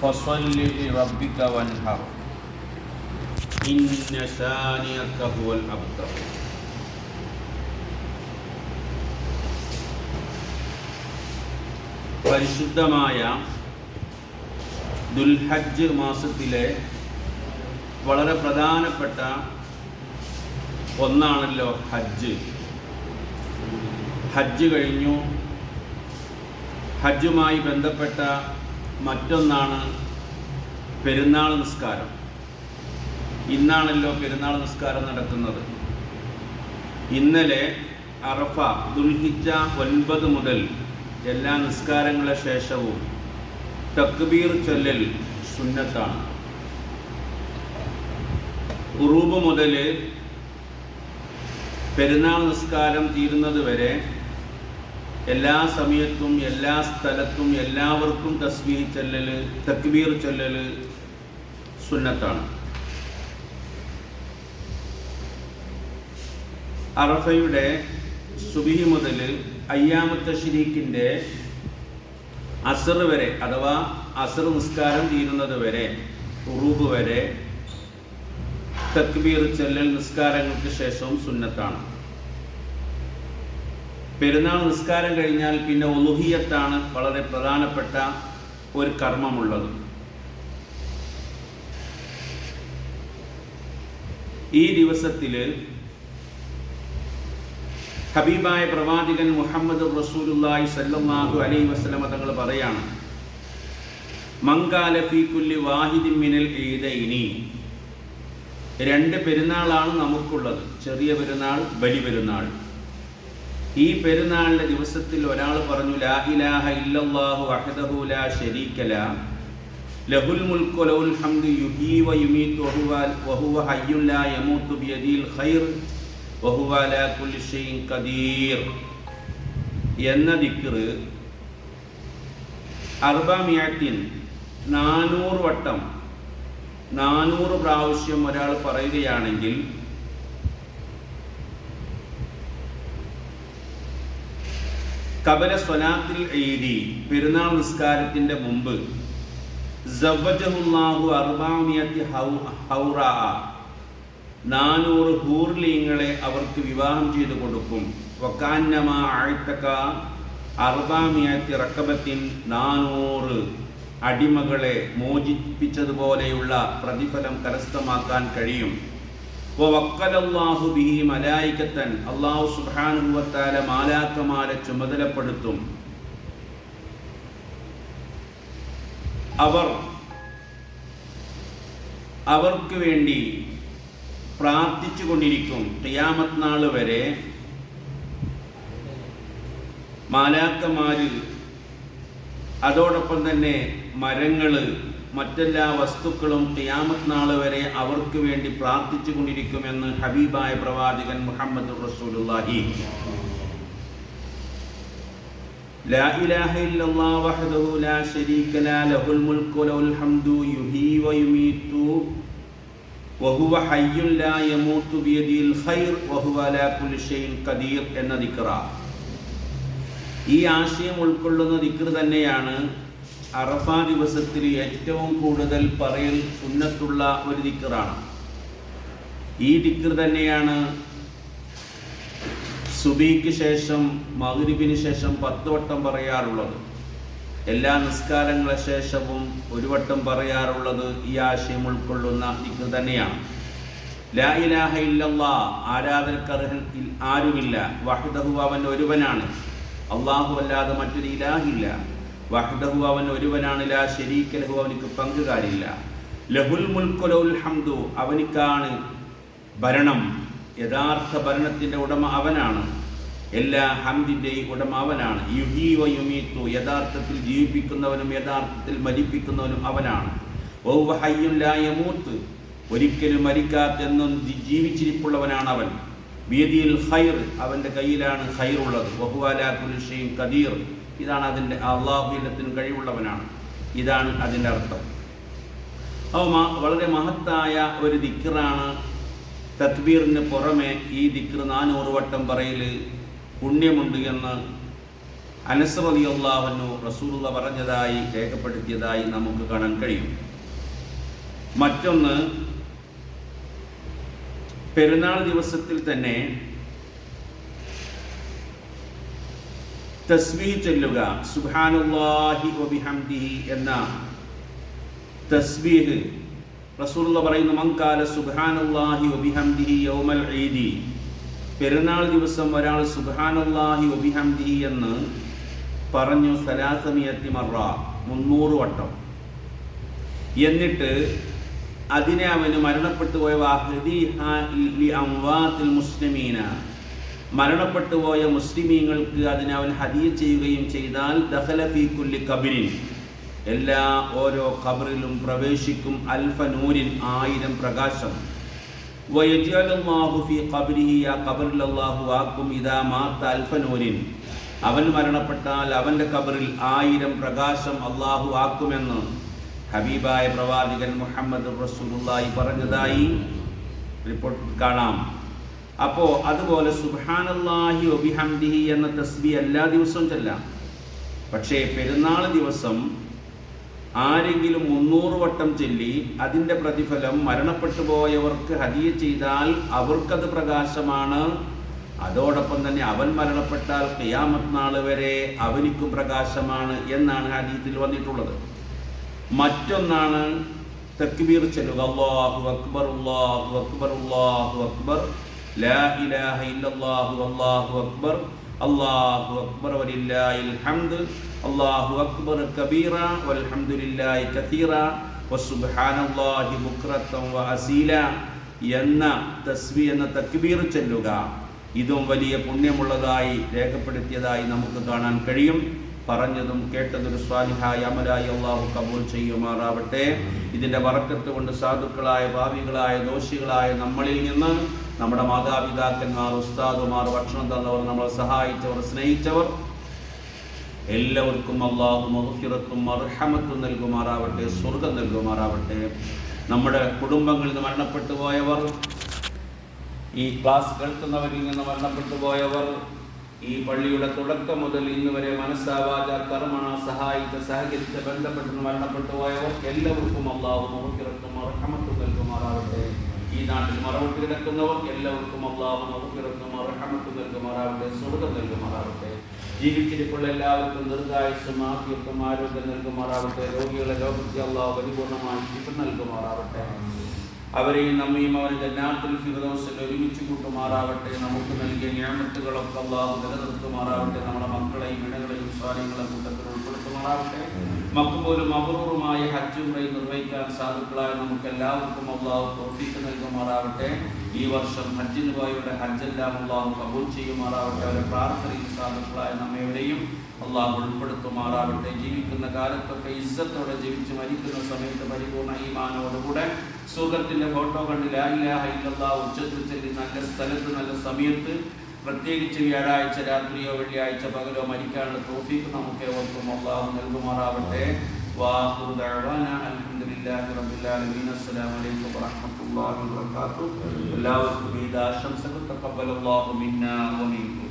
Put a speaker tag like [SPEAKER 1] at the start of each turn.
[SPEAKER 1] فصل لربك وانحر إن شانئك هو الأبتر. പരിശുദ്ധമായ ദുൽഹജ്ജ് മാസത്തിലെ വളരെ പ്രധാനപ്പെട്ട ഒന്നാണല്ലോ ഹജ്ജ്. ഹജ്ജ് കഴിഞ്ഞു. ഹജ്ജുമായി ബന്ധപ്പെട്ട മറ്റൊന്നാണ് പെരുന്നാൾ നിസ്കാരം. ഇന്നാണല്ലോ പെരുന്നാൾ നിസ്കാരം നടക്കുന്നത്. ഇന്നലെ അറഫ ദുൽഹിജ്ജ 9 മുതൽ എല്ലാ നിസ്കാരങ്ങളെ ശേഷവും തക്ബീർ ചൊല്ലൽ സുന്നത്താണ്. ഉറൂബ് മുതൽ പെരുന്നാൾ നിസ്കാരം തീരുന്നത് വരെ എല്ലാ സമയത്തും എല്ലാ സ്ഥലത്തും എല്ലാവർക്കും തക്ബീർ ചൊല്ലൽ സുന്നത്താണ്. അറഫയുടെ സുബഹി മുതൽ അയ്യാമു തശ്രീഖിൻ്റെ അസർ വരെ അഥവാ അസർ നിസ്കാരം തീരുന്നത് വരെ ഉറൂബ് വരെ തക്ബീർ ചൊല്ലൽ നിസ്കാരങ്ങൾക്ക് ശേഷവും സുന്നത്താണ്. പെരുന്നാൾ നിസ്കാരം കഴിഞ്ഞാൽ പിന്നെ ഉളുഹിയ്യത്താണ് വളരെ പ്രധാനപ്പെട്ട ഒരു കർമ്മമുള്ളത്. ഈ ദിവസത്തിൽ ഹബീബായ പ്രവാചകൻ മുഹമ്മദ് റസൂലുള്ളാഹി സ്വല്ലല്ലാഹു അലൈഹി വസല്ലം തങ്ങൾ പറയാണ്, മങ്കാല ഫീ കുല്ലി വാഹിദിൻ മിനൽ ഈദൈനി. 2 പെരുന്നാളാണ് നമുക്കുള്ളത്, ചെറിയ പെരുന്നാൾ, ബലി പെരുന്നാൾ. ഈ പെരുന്നാളിൻ്റെ ദിവസത്തിൽ ഒരാൾ പറഞ്ഞു, ലാ ഇലാഹ ഇല്ലല്ലാഹു വഹ്ദഹു ലാ ശരീക ലഹു ലഹുൽ മുൽക്കു വലഹുൽ ഹംദു യുഹ്യീ വയുമീതു വഹുവ ഹയ്യുൻ ലാ യമൂതു ബിയദിൽ ഖൈർ വഹുവ അലാ കുല്ലി ഷൈഇൻ ഖദീർ എന്ന ദിക്ർ 400 വട്ടം 400 പ്രാവശ്യം ഒരാൾ പറയുകയാണെങ്കിൽ കബല സ്വലാത്തിൽ ഈദി, പെരുന്നാൾ നിസ്കാരത്തിൻ്റെ മുമ്പ്, സവ്വജഹുല്ലാഹു 400 ഹൗറാ, 400 ഹൂർലിങ്ങളെ അവർക്ക് വിവാഹം ചെയ്തു കൊടുക്കും. വക്കാന്നമാ അഅ്തക 400 റക്കബത്തിൻ, 400 അടിമകളെ മോചിപ്പിച്ചതുപോലെയുള്ള പ്രതിഫലം കരസ്ഥമാക്കാൻ കഴിയും. വവക്കലല്ലാഹു ബിഹി മലായികത്തൻ, അല്ലാഹു സുബ്ഹാനഹു വ തആല മാലാക്കമാരെ ചുമതലപ്പെടുത്തും. അവർക്ക് വേണ്ടി പ്രാർത്ഥിച്ചു കൊണ്ടിരിക്കും. ഖിയാമത്ത് നാൾ വരെ മാലാക്കമാര്, അതോടൊപ്പം തന്നെ മരങ്ങള്, മറ്റെല്ലാ വസ്തുക്കളും ഖിയാമത്ത് നാൾ വരെ അവർക്ക് വേണ്ടി പ്രാർത്ഥിച്ചു കൊണ്ടിരിക്കുമെന്ന് ഹബീബായ പ്രവാചകൻ മുഹമ്മദ് റസൂലുള്ളാഹി. ലാ ഇലാഹ ഇല്ലല്ലാഹു വഹ്ദഹു ലാ ശരീക ലഹു ലഹുൽ മുൽക്കു വലഹുൽ ഹംദു യുഹ്യീ വയുമീതു വഹുവ ഹയ്യുൻ ലാ യമൂതു ബിയദിൽ ഖൈർ വഹുവ അലാ കുല്ലി ഷൈഇൻ ഖദീർ എന്ന ദിക്ർ. ഈ ആശയം ഉൾക്കൊള്ളുന്ന ദിക്ർ തന്നെയാണ് അറഫ ദിവസത്തിൽ ഏറ്റവും കൂടുതൽ പറയൽ സുന്നത്തുള്ള ഒരു ദിക്റാണ്. ഈ ദിക്ർ തന്നെയാണ് സുബഹിക്ക് ശേഷം, മഗ്രിബിന് ശേഷം 10 വട്ടം പറയാറുള്ളത്. എല്ലാ നിസ്കാരങ്ങളെ ശേഷവും 1 വട്ടം പറയാറുള്ളത് ഈ ആശയം ഉൾക്കൊള്ളുന്ന ദിക്ർ തന്നെയാണ്. ലാ ഇലാഹ ഇല്ലല്ലാഹ്, ആരാധനക്കർഹൻ ആരുമില്ല. വഹ്ദഹു, അവൻ ഒരുവനാണ്. അല്ലാഹു അല്ലാതെ മറ്റൊരു ഇലാഹില്ല. വഹ്ദഹു, അവൻ ഒരുവനാണ്. ലാ ശരീക ലഹു, അവനിക്ക് പങ്കുകാരില്ല. ലഹുൽ മുൽക്കു വലഹുൽ ഹംദു, അവനിക്കാണ് ഭരണം. യഥാർത്ഥ ഭരണത്തിൻ്റെ ഉടമ അവനാണ്. എല്ലാ ഹംദിൻ്റെയും ഉടമ അവനാണ്. യുഹ്യീ വയുമീതു, യഥാർത്ഥത്തിൽ ജീവിപ്പിക്കുന്നവനും യഥാർത്ഥത്തിൽ മരിപ്പിക്കുന്നവനും അവനാണ്. വഹുവ ഹയ്യുൻ ലാ യമൂത്ത്, ഒരിക്കലും മരിക്കാത്തെന്നും ജീവിച്ചിരിപ്പുള്ളവനാണ് അവൻ. ബിയദിൽ ഖൈർ, അവൻ്റെ കയ്യിലാണ് ഖൈറുള്ളത്. വഹുവ അലാ കുല്ലി ഷൈഇൻ ഖദീർ, ഇതാണ് അതിൻ്റെ, അല്ലാഹു എല്ലാത്തിനും കഴിവുള്ളവനാണ്. ഇതാണ് അതിൻ്റെ അർത്ഥം. വളരെ മഹത്തായ ഒരു ദിക്റാണ്. തക്ബീറിന് പുറമെ ഈ ദിക്ർ 400 വട്ടം പറയൽ പുണ്യമുണ്ട് എന്ന് അനസ് റളിയല്ലാഹു അൻഹു റസൂലുള്ളാഹി പറഞ്ഞതായി രേഖപ്പെടുത്തിയതായി നമുക്ക് കാണാൻ കഴിയും. മറ്റൊന്ന്, പെരുന്നാൾ ദിവസത്തിൽ തന്നെ തസ്ബീഹ് ചൊല്ലുക. സുബ്ഹാനല്ലാഹി വബിഹംദിഹി എന്ന തസ്ബീഹ് റസൂലുള്ളാഹി പറയുന്നു, മൻ ഖാല സുബ്ഹാനല്ലാഹി വബിഹംദിഹി യൗമൽ ഈദി, പെരുന്നാൾ ദിവസം ഒരാൾ സുബ്ഹാനല്ലാഹി വബിഹംദിഹി എന്ന് പറഞ്ഞു 300 മറ, 300 വട്ടം, എന്നിട്ട് അതിനെ അവന് മരണപ്പെട്ടു പോയ മുസ്ലിമീന, മരണപ്പെട്ടു പോയ മുസ്ലിമീങ്ങൾക്ക് അതിനെ അവൻ ഹദിയ ചെയ്യുകയും ചെയ്താൽ ദഖല ഫീ കുല്ലി ഖബരിൻ, എല്ലാ ഓരോ ഖബറിലും പ്രവേശിക്കും അൽഫ നൂരിൻ, 1000 പ്രകാശം. വയജഅലുല്ലാഹു ഫീ ഖബരിഹി, ആ ഖബറിൽ അല്ലാഹു ആക്കും ഇദാ മാത അൽഫ നൂരിൻ, അവൻ മരണപ്പെട്ടാൽ അവൻ്റെ ഖബറിൽ 1000 പ്രകാശം അല്ലാഹു ആക്കുമെന്ന് ഹബീബായ പ്രവാചകൻ മുഹമ്മദ് റസൂലുള്ളാഹി പറഞ്ഞതായി റിപ്പോർട്ട് കാണാം. അപ്പോൾ അതുപോലെ സുബ്ഹാനല്ലാഹി വബിഹംദിഹി എന്ന തസ്ബീഹ് എല്ലാ ദിവസവും ചൊല്ലാം. പക്ഷേ പെരുന്നാൾ ദിവസം ആരെങ്കിലും 300 വട്ടം ചൊല്ലി അതിൻ്റെ പ്രതിഫലം മരണപ്പെട്ടു പോയവർക്ക് ഹദിയ ചെയ്താൽ അവർക്കത് പ്രകാശമാണ്. അതോടൊപ്പം തന്നെ അവൻ മരണപ്പെട്ടാൽ ഖിയാമത്ത് നാൾ വരെ അവനിക്കും പ്രകാശമാണ് എന്നാണ് ഹദീസിൽ വന്നിട്ടുള്ളത്. മറ്റൊന്നാണ് തക്ബീർ ചൊല്ലുക. അല്ലാഹു അക്ബർ അല്ലാഹു അക്ബർ അല്ലാഹു അക്ബർ ലാ ഇലാഹ ഇല്ലല്ലാഹു അല്ലാഹു അക്ബർ അല്ലാഹു അക്ബർ വലില്ലാഹിൽ ഹംദ് അല്ലാഹു അക്ബർ കബീറ വൽഹംദുലില്ലാഹി കതീറ വസുബ്ഹാനല്ലാഹി ബുക്റതൻ വഅസീല എന്ന തസ്ബീഹ് എന്ന തക്ബീർ ചൊല്ലുക. ഇതും വലിയ പുണ്യമുള്ളതായി രേഖപ്പെടുത്തിയതായി നമുക്ക് കാണാൻ കഴിയും. പറഞ്ഞതും കേട്ടതൊരു സ്വാലിഹായ അമലായി അല്ലാഹു കബൂൽ ചെയ്യുമാറാവട്ടെ. ഇതിൻ്റെ ബറക്കത്ത് കൊണ്ട് സാധുക്കളായ ഭാവികളായ ദോഷികളായ നമ്മളിൽ നിന്ന് നമ്മുടെ മാതാപിതാക്കന്മാർ, ഉസ്താദുമാർ, ഭക്ഷണം തന്നവർ, നമ്മളെ സഹായിച്ചവർ, സ്നേഹിച്ചവർ എല്ലാവർക്കും അല്ലാഹു മഗ്ഫിറത്തും മർഹമത്തും നൽകുമാറാവട്ടെ, സ്വർഗ്ഗം നൽകുമാറാവട്ടെ. നമ്മുടെ കുടുംബങ്ങളിൽ നിന്ന് മരണപ്പെട്ടു പോയവർ, ഈ ക്ലാസ് കേൾക്കുന്നവരിൽ നിന്ന് മരണപ്പെട്ടു പോയവർ, ഈ പള്ളിയുടെ തുടക്കം മുതൽ ഇന്ന് വരെ മനസ്സാവാച കർമ്മണ സഹായിച്ച സഹകരിച്ച ബന്ധപ്പെട്ട് മരണപ്പെട്ടു പോയവർ എല്ലാവർക്കും അല്ലാഹു മഗ്ഫിറത്തും മർഹമത്തും നൽകുമാറാവട്ടെ. ഈ നാട്ടിൽ മറവിട്ട് കിടക്കുന്നവർ എല്ലാവർക്കും അല്ലാഹു മഗ്ഫിറത്തും മർഹമത്തും നൽകുമാറാവട്ടെ, സ്വർഗ്ഗം നൽകുമാറാവട്ടെ. ജീവിച്ചിരിപ്പുള്ള എല്ലാവർക്കും ദീർഘായുസ്സും ആഫിയത്തും ആരോഗ്യം നൽകുമാറാവട്ടെ. രോഗികളെ രോഗത്തെ അല്ലാഹു പരിപൂർണമായി ശിഫ നൽകുമാറാവട്ടെ. അവരെയും നമ്മയും അവരുടെ ജന്നാത്തുൽ ഫിർദൗസിൽ ഒരുമിച്ച് കൂട്ടുമാറാവട്ടെ. നമുക്ക് നൽകിയ നിഅമത്തുകളൊക്കെ അല്ലാഹു നിലനിർത്തുമാറാവട്ടെ. നമ്മുടെ മക്കളെയും ഇണകളെയും സ്വാലിഹ്കളെ കൂട്ടത്തിൽ ഉൾപ്പെടുത്തുമാറാവട്ടെ. മഖ്ബൂലും മബ്റൂറുമായ ഹജ്ജ് ഉംറയും നിർവഹിക്കാൻ സാധുക്കളായ നമുക്ക് എല്ലാവർക്കും അല്ലാഹു തൗഫീഖ് നൽകുമാറാവട്ടെ. ഈ വർഷം ഹജ്ജിന് പോയവരുടെ ഹജ്ജെല്ലാം അല്ലാഹു കബൂൽ ചെയ്യുമാറാവട്ടെ. അവരുടെ പ്രാർത്ഥനയിൽ സാധുക്കളായ നമ്മെവരെയും അല്ലാഹു ഉൾപ്പെടുത്തുമാറാവട്ടെ. ജീവിക്കുന്ന കാലത്തൊക്കെ ഇസ്സത്തോടെ ജീവിച്ച് മരിക്കുന്ന സമയത്ത് പരിപൂർണ്ണ ഈമാനോടുകൂടെ സ്വർഗ്ഗത്തിന്റെ ഫോട്ടോ കണ്ട് ലാ ഇലാഹ ഇല്ലല്ലാഹ് ഉച്ചത്തിൽ ചൊല്ലി നല്ല സ്ഥലത്ത് നല്ല സമയത്ത്, പ്രത്യേകിച്ച് വ്യാഴാഴ്ച രാത്രിയോ വെള്ളിയാഴ്ച പകലോ മരിക്കാനുള്ള തൗഫീഖ് നമുക്ക് ഏവർക്കും അല്ലാഹു നൽകുമാറാവട്ടെ. വാഖിറു ദഅവാനാ അൽഹംദുലില്ലാഹി റബ്ബിൽ ആലമീൻ. അസ്സലാമു അലൈക്കും വറഹ്മത്തുള്ളാഹി വബറകാതുഹു. എല്ലാവർക്കും ഈദ് ആശംസകൾ. തഖബ്ബലല്ലാഹു മിന്നാ വമിൻകും.